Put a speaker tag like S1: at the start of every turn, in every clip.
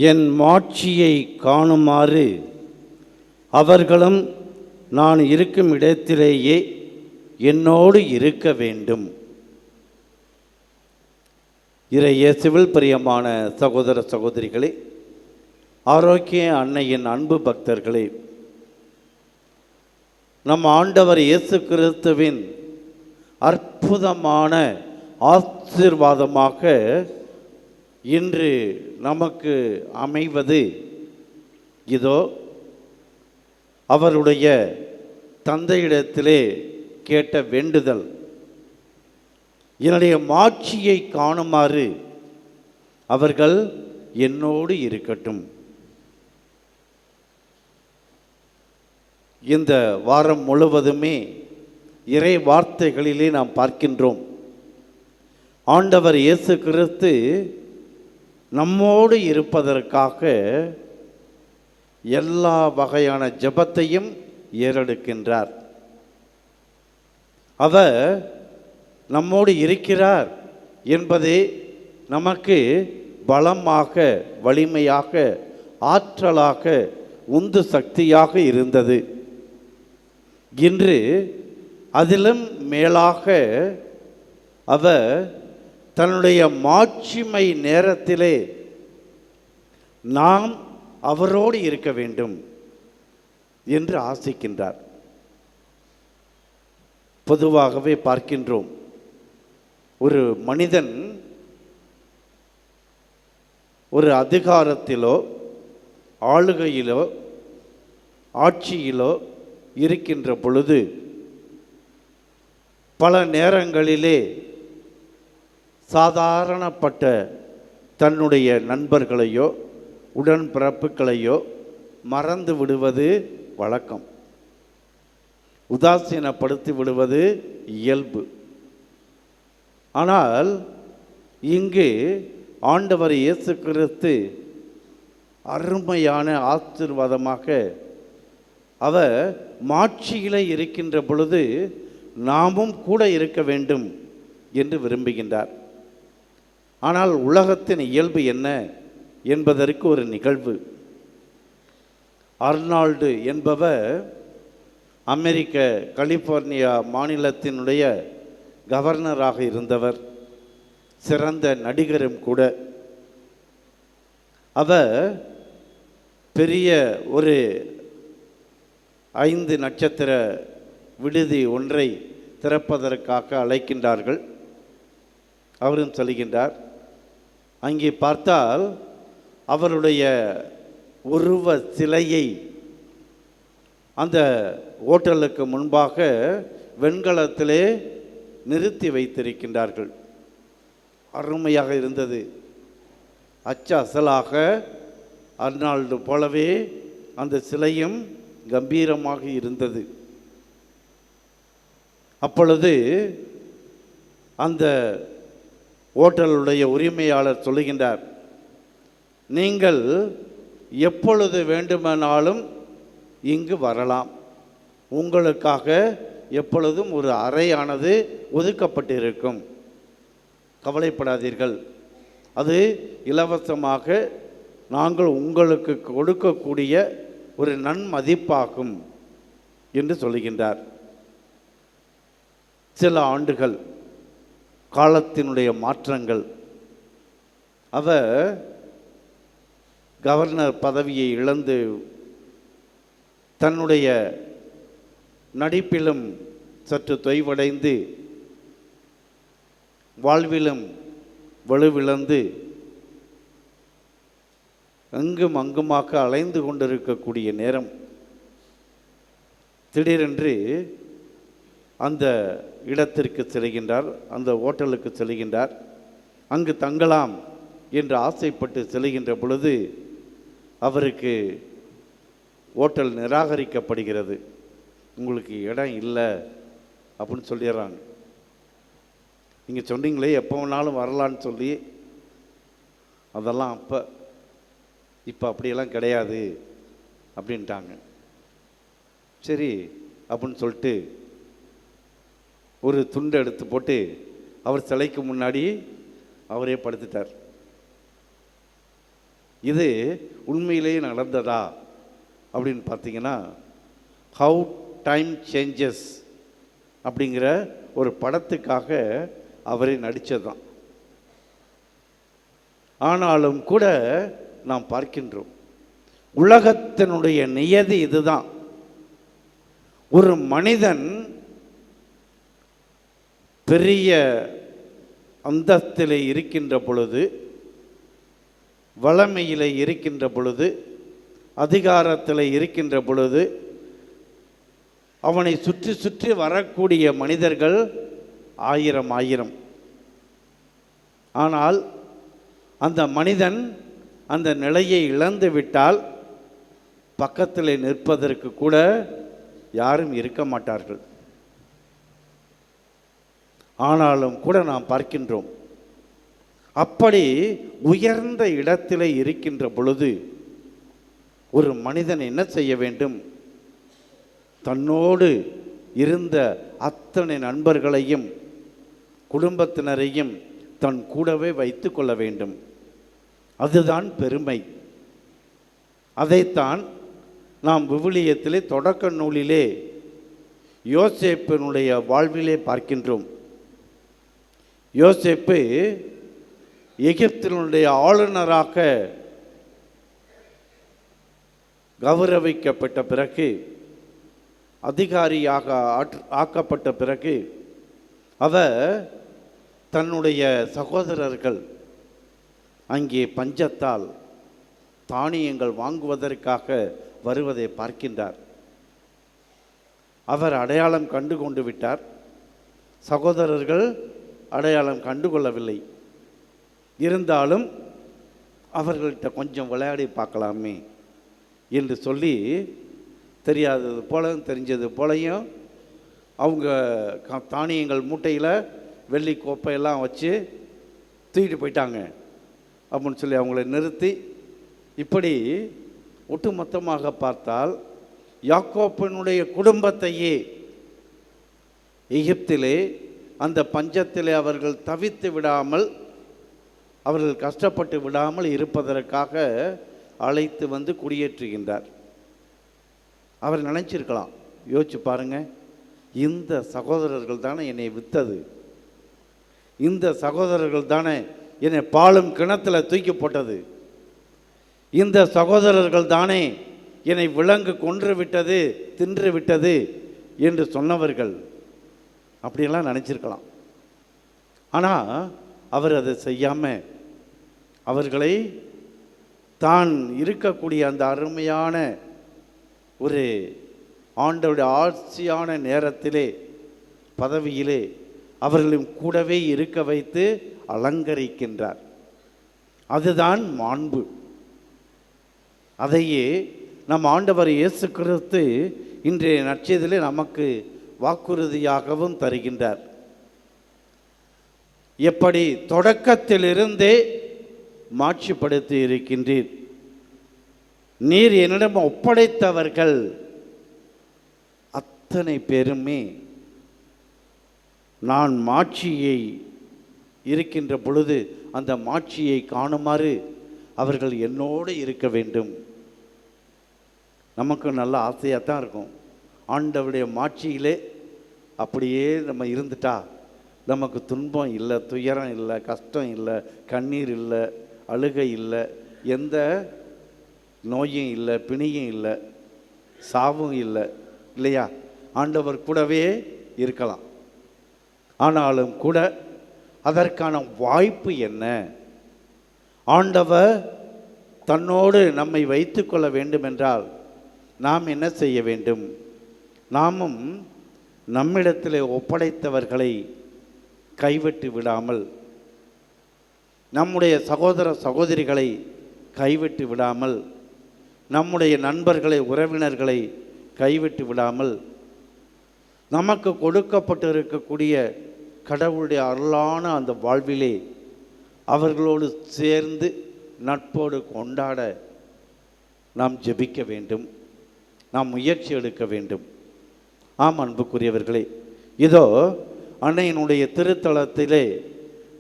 S1: என் மாட்சியை காணுமாறு அவர்களும் நான் இருக்கும் இடத்திலேயே என்னோடு இருக்க வேண்டும். இறையேசுவில் பிரியமான சகோதர சகோதரிகளே, ஆரோக்கிய அன்னையின் அன்பு பக்தர்களே, நம் ஆண்டவர் இயேசு கிறிஸ்துவின் அற்புதமான ஆசீர்வாதமாக இன்று நமக்கு அமைவது இதோ அவருடைய தந்தையிடத்திலே கேட்ட வேண்டுதல், என்னுடைய மாட்சியை காணுமாறு அவர்கள் என்னோடு இருக்கட்டும். இந்த வாரம் முழுவதுமே இறை வார்த்தைகளிலே நாம் பார்க்கின்றோம். ஆண்டவர் இயேசு கிறிஸ்து நம்மோடு இருப்பதற்காக எல்லா வகையான ஜெபத்தையும் ஏறெடுக்கின்றார். அவர் நம்மோடு இருக்கிறார் என்பதே நமக்கு பலமாக, வலிமையாக, ஆற்றலாக, உந்து சக்தியாக இருந்தது. இன்று அதிலும் மேலாக அவர் தன்னுடைய மாட்சிமை நேரத்திலே நாம் அவரோடு இருக்க வேண்டும் என்று ஆசிக்கின்றார். பொதுவாகவே பார்க்கின்றோம், ஒரு மனிதன் ஒரு அதிகாரத்திலோ ஆளுகையிலோ ஆட்சியிலோ இருக்கின்ற பொழுது பல நேரங்களிலே சாதாரணப்பட்ட தன்னுடைய நண்பர்களையோ உடன்பிறப்புகளையோ மறந்து விடுவது வழக்கம், உதாசீனப்படுத்தி விடுவது இயல்பு. ஆனால் இங்கு ஆண்டவர் இயேசு கிறிஸ்து அருமையான ஆசீர்வாதமாக அவர் மாட்சியிலே இருக்கின்ற பொழுது நாமும் கூட இருக்க வேண்டும் என்று விரும்புகின்றார். ஆனால் உலகத்தின் இயல்பு என்ன என்பதற்கு ஒரு நிகழ்வு. அர்னால்டு என்பவர் அமெரிக்க கலிஃபோர்னியா மாநிலத்தினுடைய கவர்னராக இருந்தவர், சிறந்த நடிகரும் கூட. அவர் பெரிய ஒரு 5 நட்சத்திர விடுதி ஒன்றை திறப்பதற்காக அழைக்கின்றார்கள். அவரும் சொல்கின்றார். அங்கே பார்த்தால் அவருடைய உருவ சிலையை அந்த ஓட்டலுக்கு முன்பாக வெண்கலத்திலே நிறுத்தி வைத்திருக்கின்றார்கள். அருமையாக இருந்தது. அச்சு அசலாக அர்னால்டு போலவே அந்த சிலையும் கம்பீரமாக இருந்தது. அப்பொழுது அந்த ஓட்டலுடைய உரிமையாளர் சொல்லுகின்றார், நீங்கள் எப்பொழுது வேண்டுமானாலும் இங்கு வரலாம், உங்களுக்காக எப்பொழுதும் ஒரு அறையானது ஒதுக்கப்பட்டிருக்கும், கவலைப்படாதீர்கள், அது இலவசமாக நாங்கள் உங்களுக்கு கொடுக்கக்கூடிய ஒரு நன்மதிப்பாகும் என்று சொல்லுகின்றார். சில ஆண்டுகள், காலத்தினுடைய மாற்றங்கள், அவர் கவர்னர் பதவியை இழந்து தன்னுடைய நடிப்பிலும் சற்று தொய்வடைந்து வாழ்விலும் வலுவிழந்து எங்கும் அங்குமாக அலைந்து கொண்டிருக்கக்கூடிய நேரம், திடீரென்று அந்த இடத்திற்கு செல்கின்றார், அந்த ஓட்டலுக்கு செல்கின்றார். அங்கு தங்கலாம் என்று ஆசைப்பட்டு செல்கின்ற பொழுது அவருக்கு ஓட்டல் நிராகரிக்கப்படுகிறது. உங்களுக்கு இடம் இல்லை அப்படின்னு சொல்லிடுறாங்க. நீங்கள் சொன்னீங்களே எப்போ வேணாலும் வரலான்னு சொல்லி, அதெல்லாம் இப்போ அப்படியெல்லாம் கிடையாது அப்படின்ட்டாங்க. சரி அப்படின்னு சொல்லிட்டு ஒரு துண்டை எடுத்து போட்டு அவர் சிலைக்கு முன்னாடி அவரே படுத்துட்டார். இது உண்மையிலேயே நடந்ததா அப்படின்னு பார்த்தீங்கன்னா, ஹவு டைம் சேஞ்சஸ் அப்படிங்கிற ஒரு படத்துக்காக அவரை நடித்ததுதான். ஆனாலும் கூட நாம் பார்க்கின்றோம், உலகத்தினுடைய நியதி இதுதான். ஒரு மனிதன் பெரிய அந்தஸ்திலே இருக்கின்ற பொழுது, வளமையிலே இருக்கின்ற பொழுது, அதிகாரத்தில் இருக்கின்ற பொழுது, அவனை சுற்றி சுற்றி வரக்கூடிய மனிதர்கள் ஆயிரம் ஆயிரம். ஆனால் அந்த மனிதன் அந்த நிலையை இழந்து விட்டால் பக்கத்தில் நிற்பதற்கு கூட யாரும் இருக்க மாட்டார்கள். ஆனாலும் கூட நாம் பார்க்கின்றோம், அப்படி உயர்ந்த இடத்திலே இருக்கின்ற பொழுது ஒரு மனிதன் என்ன செய்ய வேண்டும்? தன்னோடு இருந்த அத்தனை நண்பர்களையும் குடும்பத்தினரையும் தன் கூடவே வைத்து கொள்ள வேண்டும். அதுதான் பெருமை. அதைத்தான் நாம் விவிலியத்திலே தொடக்க நூலிலே யோசேப்பினுடைய வாழ்விலே பார்க்கின்றோம். யோசேப்பு எகிப்தினுடைய ஆளுநராக கௌரவிக்கப்பட்ட பிறகு, அதிகாரியாக ஆக்கப்பட்ட பிறகு, அவர் தன்னுடைய சகோதரர்கள் அங்கே பஞ்சத்தால் தானியங்கள் வாங்குவதற்காக வருவதை பார்க்கின்றார். அவர் அடையாளம் கண்டு கொண்டு விட்டார். சகோதரர்கள் அடையாளம் கண்டுகொள்ளவில்லை. இருந்தாலும் அவர்கள்ட்ட கொஞ்சம் விளையாடி பார்க்கலாமே என்று சொல்லி, தெரியாதது போல தெரிஞ்சது போலையும் அவங்க தானியங்கள் மூட்டையில் வெள்ளி கோப்பையெல்லாம் வச்சு தூக்கிட்டு போயிட்டாங்க அப்படின்னு சொல்லி அவங்கள நிறுத்தி, இப்படி ஒட்டுமொத்தமாக பார்த்தால் யாக்கோப்பினுடைய குடும்பத்தையே எகிப்திலே அந்த பஞ்சத்திலே அவர்கள் தவித்து விடாமல், அவர்கள் கஷ்டப்பட்டு விடாமல் இருப்பதற்காக அழைத்து வந்து குடியேற்றுகின்றார். அவர் நினைச்சிருக்கலாம், யோசிச்சு பாருங்க, இந்த சகோதரர்கள் தானே என்னை வித்தது, இந்த சகோதரர்கள் தானே என்னை பாலும் கிணத்துல தூக்கி போட்டது, இந்த சகோதரர்கள் தானே என்னை விலங்கு கொன்று விட்டது, தின்று விட்டது என்று சொன்னவர்கள். அப்படியெல்லாம் நினச்சிருக்கலாம். ஆனால் அவர் அதை செய்யாமல் அவர்களை தான் இருக்கக்கூடிய அந்த அருமையான ஒரு ஆண்டவருடைய ஆட்சியான நேரத்திலே, பதவியிலே அவர்களும் கூடவே இருக்க வைத்து அலங்கரிக்கின்றார். அதுதான் மாண்பு. அதையே நம் ஆண்டவர் இயேசு கிறிஸ்து இன்றைய நற்செய்தியிலே நமக்கு வாக்குறுதியாகவும் தருகின்றார். எப்படி தொடக்கத்திலிருந்தே மாட்சிப்படுத்தி இருக்கின்றீர், நீர் என்னிடம் ஒப்படைத்தவர்கள் அத்தனை பேருமே நான் மாட்சியை இருக்கின்ற பொழுது அந்த மாட்சியை காணுமாறு அவர்கள் என்னோடு இருக்க வேண்டும். நமக்கு நல்ல ஆசையாக தான் இருக்கும், ஆண்டவருடைய மாட்சியிலே அப்படியே நம்ம இருந்துட்டா நமக்கு துன்பம் இல்லை, துயரம் இல்லை, கஷ்டம் இல்லை, கண்ணீர் இல்லை, அழுகை இல்லை, எந்த நோயும் இல்லை, பிணியும் இல்லை, சாவும் இல்லை, இல்லையா? ஆண்டவர் கூடவே இருக்கலாம். ஆனாலும் கூட அதற்கான வாய்ப்பு என்ன? ஆண்டவர் தன்னோடு நம்மை வைத்து கொள்ள வேண்டுமென்றால் நாம் என்ன செய்ய வேண்டும்? நாமும் நம்மிடத்தில் ஒப்படைத்தவர்களை கைவிட்டு விடாமல், நம்முடைய சகோதர சகோதரிகளை கைவிட்டு விடாமல், நம்முடைய நண்பர்களை உறவினர்களை கைவிட்டு விடாமல், நமக்கு கொடுக்கப்பட்டிருக்கக்கூடிய கடவுளுடைய அருளான அந்த வாழ்விலே அவர்களோடு சேர்ந்து நட்போடு கொண்டாட நாம் ஜெபிக்க வேண்டும், நாம் முயற்சி எடுக்க வேண்டும். ஆம் அன்புக்குரியவர்களே, இதோ அன்னையினுடைய திருத்தலத்திலே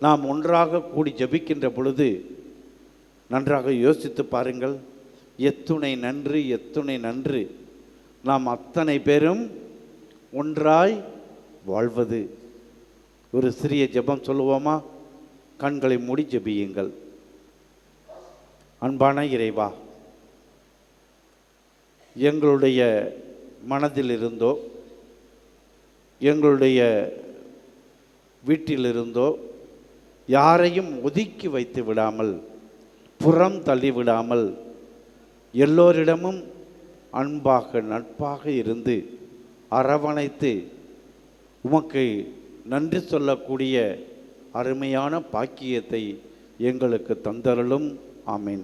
S1: நாம் ஒன்றாக கூடி ஜெபிக்கின்ற பொழுது நன்றாக யோசித்து பாருங்கள். எத்துணை நன்று, எத்துணை நன்று. நாம் அத்தனை பேரும் ஒன்றாய் வாழ்வது. ஒரு சிறிய ஜெபம் சொல்லுவோமா? கண்களை மூடி ஜெபியுங்கள். அன்பான இறைவா, எங்களுடைய மனதில் இருந்தோ எங்களுடைய வீட்டிலிருந்தோ யாரையும் ஒதுக்கி வைத்து விடாமல், புறம் தள்ளிவிடாமல், எல்லோரிடமும் அன்பாக நட்பாக இருந்து அரவணைத்து உமக்கு நன்றி சொல்லக்கூடிய அருமையான பாக்கியத்தை எங்களுக்கு தந்தருளும். ஆமீன்.